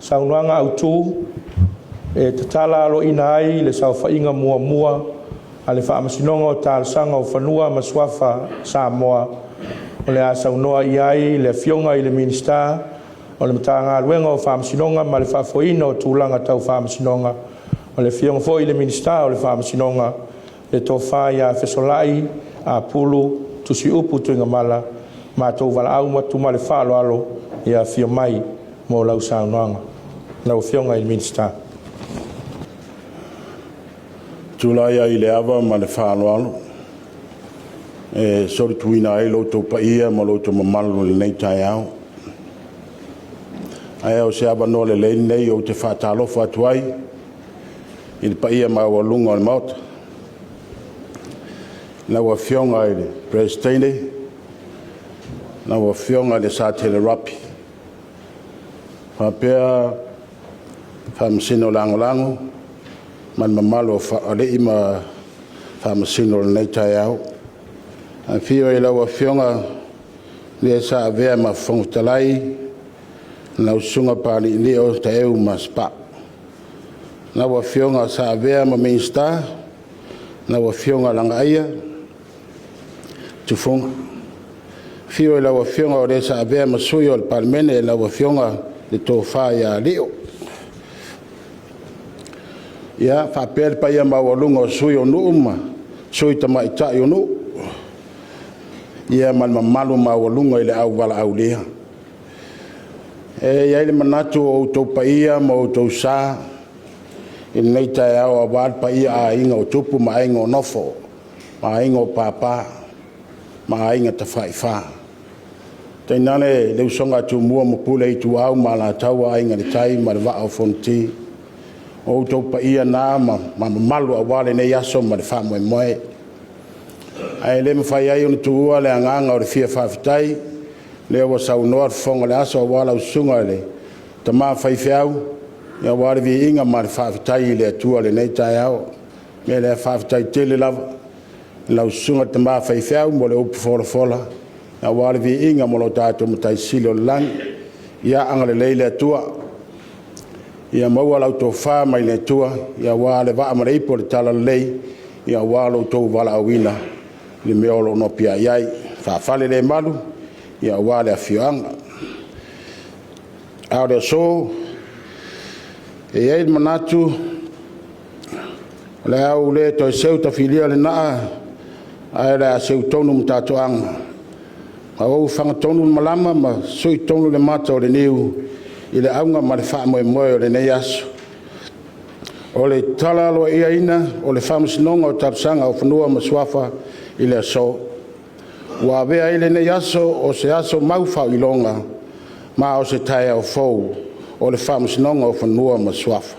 saunoanga atunuu e tatala alo ina ai le saufainga mua a le whaamasinoga o tālasanga o fanua ma suafa Samoa o le a saunoa i ai le afioga i le Minisita o le matagaluega o whaamasinoga ma le whaafoina o tūlanga tau whaamasinoga o le afioga fo'i i le Minisita o le whaamasinoga le tofā ia fesolai a pulu tusi upu tuinga mala mātou walaau matu ma le whaaloalo ia fio mai mo lau saunoanga lau afioga i le Minisita. Tulaia i le awa ma le whaaloalo. Sori tuina ai loto paia ma loto mamalu le nei tai au. Ai au se awa no le leini nei o te whaatalofa atuai. I le paia ma walunga o le maota. Na wa fionga i le Presidente. Na wa fionga i le Sātele Rapi. Whapea whamasino lango. Man mamalo ale ima whamasino nei tai au. A fio e lawa fionga le sa avea ma whangutalai na usunga pali leo ta eu ma spa. Na wa fionga sa avea ma Minisita na wa fionga langa aia tufonga. Fio e lawa fionga o le sa avea ma suyo al palmene e lawa fionga le tofa ya leo. Ya whapea pa ia mawalunga o sui o nuuma, sui tama itai o nu. Ia malu mawalunga i le au wala au lea. Ia ile manatu o tau pa ia ma o tau sa, i nei tai au a wad pa ia a inga o tupu ma inga o nofo, ma inga o papa, ma inga ta whaifa. Tainane le usonga tu mua mapule i tu au ma la taua inga le tai ma le wa au fonti. O tau pa ia nā ma malu a wale nei aso ma le wha moe moe. Ai le mwhai ai onu tu ua le anganga o le fia whawhitai, le awa saunoa whonga le aso a wala usunga le ta maa whaiwhiau, ia wale vi inga ma le whawhitai le atua le nei tai au, me le whawhitai tele lava, la usunga ta maa whaiwhiau mo le upu fola fola, ia wale vi inga mo lo tātou matai silo lang, ia anga le leile atua, ia maua lau tō whā mai le tua, ia wā le wā amare ipo le tala lei, ia wā lau tō wala awina, le meolo no pia iai, whawhale le malu, ia wā le afioanga. Au le so, e ei manatu, le au le toi seu ta filia le naa, ai le a seu tonu mtatoanga. Au whanga tonu malama, ma sui tonu le mata o le niu, i le aunga ma le wha moe moe o le nei aso. O le tala aloa ia ina, o le whamasinonga o tarusanga o fanua ma suafa i le aso. Wa vea i le nei aso o se aso maufau i longa, ma o se tae au fau o le whamasinonga o fanua ma suafa.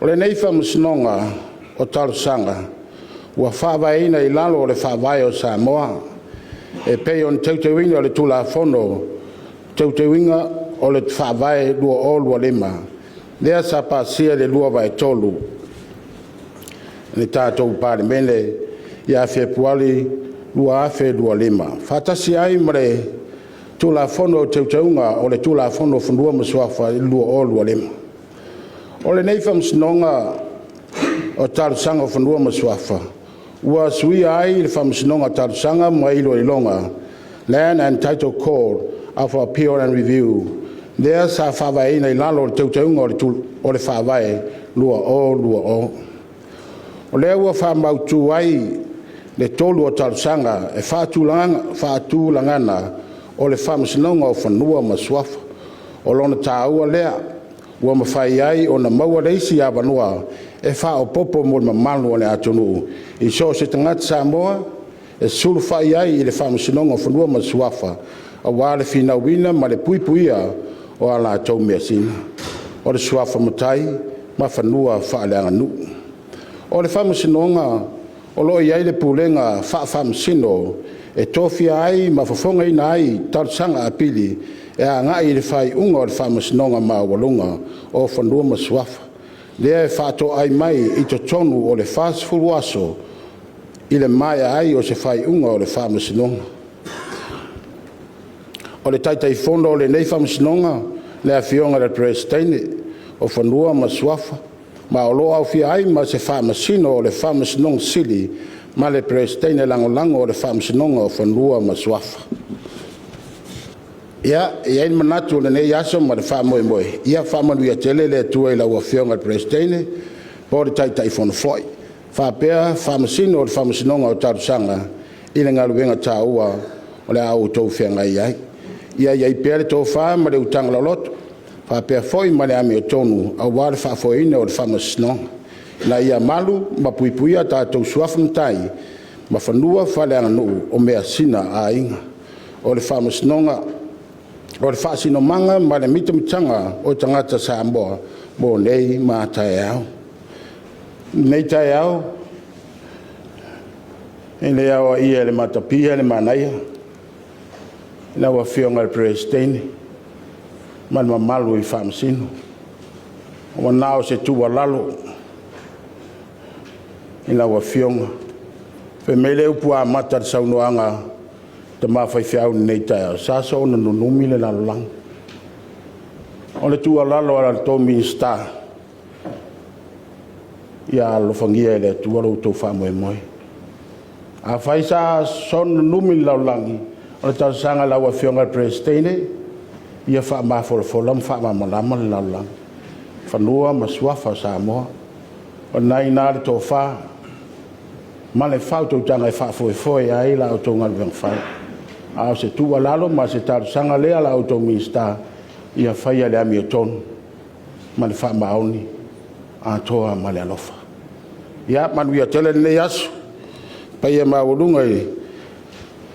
O le nei whamasinonga o tarusanga, wa whawaina i lalo o le whawai o Samoa, e pei on tautawinga o le tula fono, tautawinga o le whawae lua o lua lima. Lea sa pasia le lua vai tolu. Ne tātou pāre mene, ia Februari lua afe lua lima. Whatasi ai mare tula fono o tautaunga o le tula fono funua masuafa lua o lua lima. O le neifam sinonga o tarusanga funua masuafa. Ua sui ai le fam sinonga tarusanga mailo ilonga. Land and Title Call of Appeal and Review. Lea sa whawai nei lalo o le tautaunga o le whawai lua o. O lea ua whamautu ai le tolu o tarusanga e whātūlangana o le whamasinonga o fanua ma suafa. O lona tāua lea ua mawhai ai o na maua reisi a wanua e wha o popo mo le mamalu o le atunuu. I so se tangata Samoa e sulu whai ai i le whamasinonga o fanua ma suafa. A wale fina wina ma le puipuia o ala tau mea sina. O le suafa matai ma fanua whaaleanga nu. O le whamasinonga o loi ai le pulenga whamasino e tofia ai ma fafonga ina ai tarusanga apili e a ngai le whai unga o le whamasinonga ma walunga o fanua ma suafa. Lea e whato ai mai i to tonu o le whasfulu aso i le mai ai o se whai unga o le whamasinonga. O le taitai fono o le nei whamasinonga le afioga le presidente o fanua ma suafa ma o loa au fia ai ma se whaamasino o le whaamasinoga sili ma le presidente langolango o le whaamasinoga o fanua ma suafa. Ia in manatu le nei aso ma le whaamoemoe. Ia whaamanuia tele le atua i lau afioga le presidente po le taitai fonofoi. Whaapea whaamasino o le whaamasinoga o tarusanga i le ngaluenga tāua o le au tau whiangai ai. Ia iai pea le tō whaa ma le utanga loloto. Whaapea foi ma le ame o tonu au wale whaafoina o le whaamasinoga. Na ia malu ma puipuia tatou suafa mtai ma fanua whale atunuu o mea sina a inga. O le whaamasinoga o le whaasinomanga ma le mitamitanga o tangata Samoa mo nei ma tae au. Nei tae au e le awa ia le matapia le manaia na wa fionga le presidente ma le Malo i whaamasino o nao se tua lalo i la wa fionga fe mele upu a mata le saunoanga te mawhai whiau nei tae au sasa o na nunumi le lalolang o le tua lalo ala tō Minisita ia lofangia le tua lo tō whamoemoe a whai sa son nunumi le lalolangi o le tau sanga la wa fionga le presidente ia whaamafolofola ma whaamamalama le lalolangi fanua ma suafa Samoa o nai nā le tō wha ma le whau tau tanga e whaafoefoe ai la o tō ngaluenga whai a se tua lalo ma se taru sanga lea la o tō Minisita ia whaia le ami o tonu ma le whaamaoni a toa ma le alofa ia manuia tele nei asu pa ia maurunga i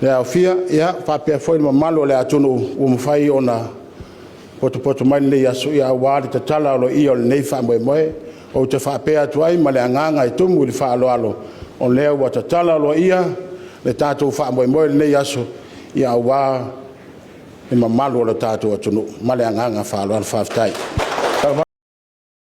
le au fia ia whapea foi ma Malo le atunuu o mwhai ona poto mai nei asu ia wāri te tala o i o le nei whamoemoe o te whapea tuai ma le anganga i tumu i whaaloalo o leo wa te tala o ia le tātou whamoemoe nei asu ia wā e ma Malo le tātou atunuu ma le anganga whaaloalo whaftai.